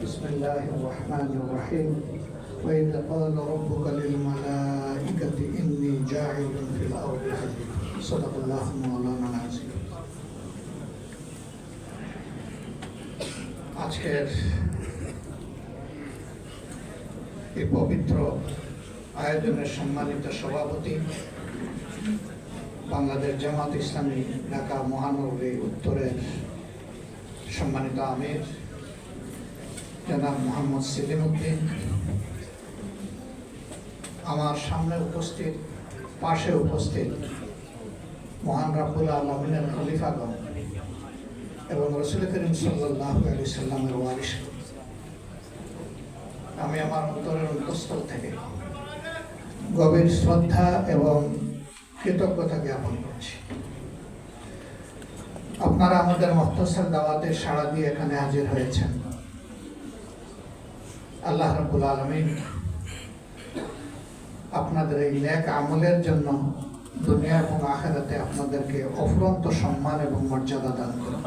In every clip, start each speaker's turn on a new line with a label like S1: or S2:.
S1: بسم الله الرحمن الرحيم وإذ قال ربك للملائكة إني جاعل في الأرض خليفة صدق الله مولانا العظيم আজকের এই পবিত্র আয়োজনের সম্মানিত সভাপতি বাংলাদেশ জামাত ইসলামী ঢাকা মহানগরী উত্তরের সম্মানিত আমির জনাব মোহাম্মদ সেলিম উদ্দিন, আমার সামনে উপস্থিত, পাশে উপস্থিত মহান রাব্বুল আলামিনের খলিফাগণ এবং রাসূল করিম সাল্লাল্লাহু আলাইহি সাল্লামের ওয়ারিস, আমি আমার অন্তরের অন্তঃস্থল থেকে গভীর শ্রদ্ধা এবং কৃতজ্ঞতা জ্ঞাপন করছি। আপনারা আমাদের মুখতাসার দাওয়াতে সাড়া দিয়ে এখানে হাজির হয়েছেন। আল্লাহ রাব্বুল আলামিন আপনাদের এই নেক আমলের জন্য দুনিয়া এবং আখিরাতে আপনাদেরকে অফুরন্ত সম্মান এবং মর্যাদা দান করুন।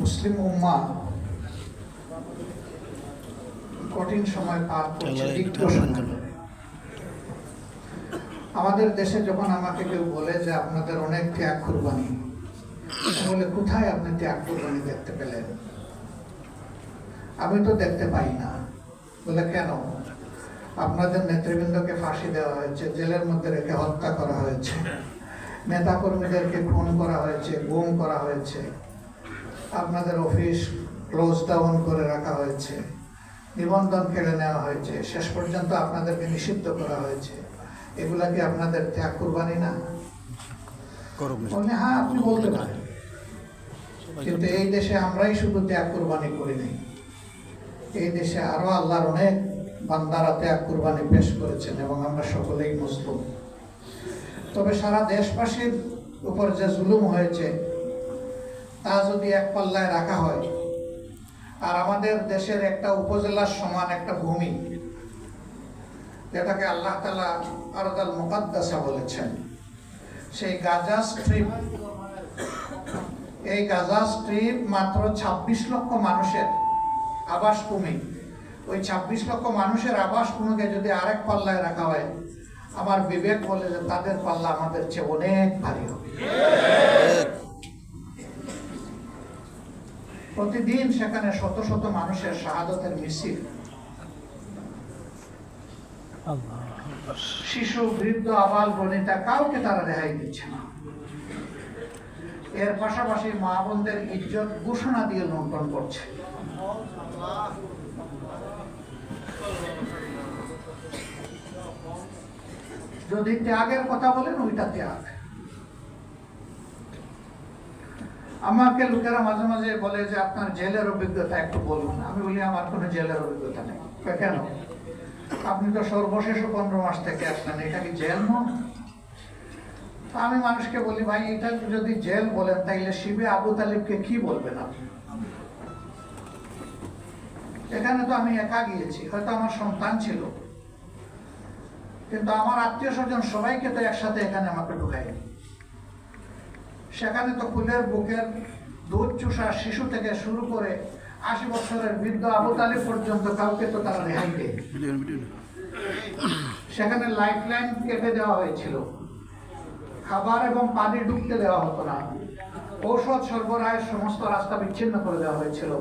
S1: মুসলিম উম্মাহ কঠিন সময় পার করছে। আমাদের দেশে যখন আমাকে কেউ বলে যে আপনাদের অনেক ত্যাগ কুরবানি, বলে কোথায় আপনি ত্যাগ কুরবানি দেখতে পেলেন? আমি তো দেখতে পাই না। বলে কেন? আপনাদের নেতৃবৃন্দকে ফাঁসি দেওয়া হয়েছে, জেলের মধ্যে রেখে হত্যা করা হয়েছে, নেতা কর্মীদেরকে খুন করা হয়েছে, গুম করা হয়েছে, আপনাদের অফিস ক্লোজ ডাউন করে রাখা হয়েছে, নিবন্ধন কেড়ে নেওয়া হয়েছে, শেষ পর্যন্ত আপনাদেরকে নিষিদ্ধ করা হয়েছে। এগুলা কি আপনাদের ত্যাগ কুরবানি না? হ্যাঁ, আপনি বলতে পারেন, কিন্তু এই দেশে আমরাই শুধু ত্যাগ কুরবানি করি নাই। এই দেশে আরো আল্লাহর অনেক বান্দারা ত্যাগ কুরবানি পেশ করেছেন এবং আমরা সকলেই মুসলিম। তবে সারা দেশবাসীর উপর যে জুলুম হয়েছে তা যদি এক পাল্লায় রাখা হয়, আর আমাদের দেশের একটা উপজেলার সমান একটা ভূমি, যেটাকে আল্লাহ তাআলা আরদাল মুকাদ্দাসা বলেছেন, সেই গাজা স্ট্রিপ, এই গাজা স্ট্রিপ মাত্র ২৬ লক্ষ মানুষের আবাস ভূমি। ওই ২৬ লক্ষ মানুষের আবাস ভূমিকে যদি আরেক পাল্লায় রাখা হয়, আমার বিবেক বলে যে তাদের পাল্লা আমাদের চেয়ে অনেক ভারী হবে। প্রতিদিন সেখানে শত শত মানুষের শাহাদতের মিছিল, শিশু, বৃদ্ধ, আবাল বনিতা, কাউকে তারা রেহাই দিচ্ছে না। এর পাশাপাশি মা বোনদের ইজ্জত ঘোষণা দিয়ে লুণ্ঠন করছে। যদি ত্যাগের কথা বলেন, ওইটা ত্যাগ। আমাকে লোকেরা মাঝে মাঝে বলে যে আপনার জেলের অভিজ্ঞতা একটু বলুন। আমি বলি আমার কোনো জেলের অভিজ্ঞতা নেই। কেন? আপনি তো সর্বশেষ 15 মাস থেকে আসলেন, এটা কি জেল নয়? আমি মানুষকে বলি, ভাই এটা যদি জেল বলেন তাইলে শিবে আবু তালিবকে কি বলবেন আপনি? এখানে তো আমি একা গিয়েছি, হয়তো আমার সন্তান ছিল, কিন্তু আমার আত্মীয় স্বজন সবাইকে তো একসাথে এখানে আমাকে ঢুকায়নি। সেখানে তো ফুলের বুকের দুধ চুষা শিশু থেকে শুরু করে 80 বছরের বৃদ্ধ আবু তালিব পর্যন্ত কাউকে তো তারা রেহাই দেয়। সেখানে লাইফ লাইন কেটে দেওয়া হয়েছিল, খাবার এবং পানি ঢুকতে দেওয়া হতো না, ঔষধ সরবরাহের সমস্ত রাস্তা বিচ্ছিন্ন করে দেওয়া হয়েছিল।